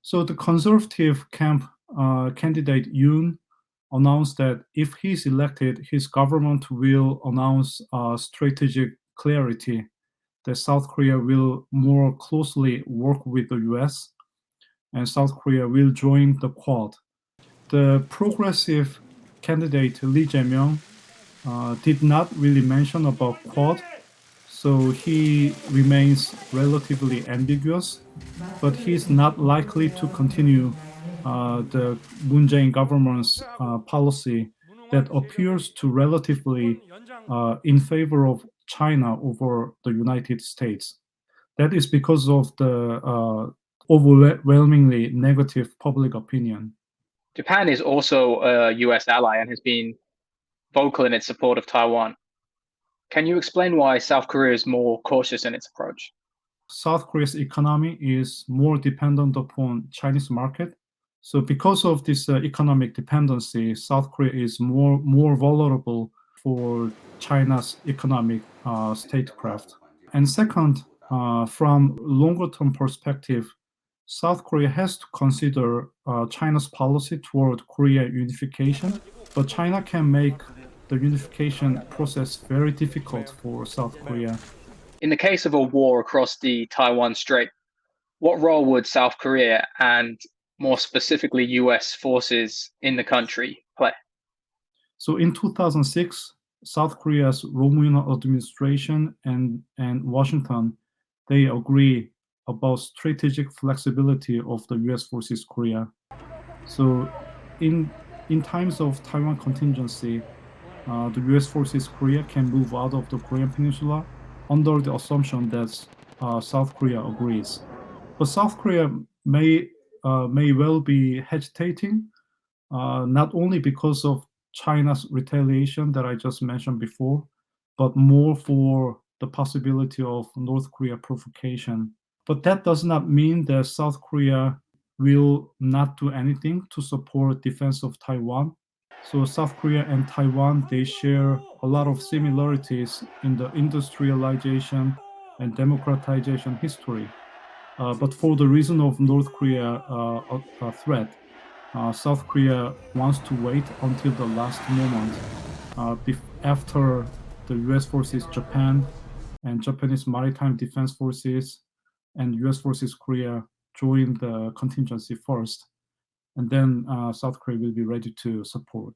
So the conservative camp candidate Yoon announced that if he's elected, his government will announce strategic clarity that South Korea will more closely work with the US and South Korea will join the Quad. The progressive candidate Lee Jae-myung did not really mention about Quad, so he remains relatively ambiguous, but he's not likely to continue the Moon Jae-in government's policy that appears to relatively in favor of China over the United States. That is because of the overwhelmingly negative public opinion. Japan is also a US ally and has been vocal in its support of Taiwan. Can you explain why South Korea is more cautious in its approach? South Korea's economy is more dependent upon Chinese market. So because of this economic dependency, South Korea is more vulnerable for China's economic statecraft. And second, from longer term perspective, South Korea has to consider China's policy toward Korea unification, but China can make the unification process very difficult for South Korea. In the case of a war across the Taiwan Strait, what role would South Korea and more specifically US forces in the country play? So in 2006, South Korea's Roh Moo-hyun administration and Washington, they agree about strategic flexibility of the US forces Korea. So in times of Taiwan contingency, the US forces Korea can move out of the Korean Peninsula under the assumption that South Korea agrees. But South Korea may well be hesitating, not only because of China's retaliation that I just mentioned before, but more for the possibility of North Korea provocation. But that does not mean that South Korea will not do anything to support defense of Taiwan. So South Korea and Taiwan, they share a lot of similarities in the industrialization and democratization history. But for the reason of North Korea threat, South Korea wants to wait until the last moment after the US forces Japan and Japanese Maritime Defense Forces and US forces Korea join the contingency first. And then South Korea will be ready to support.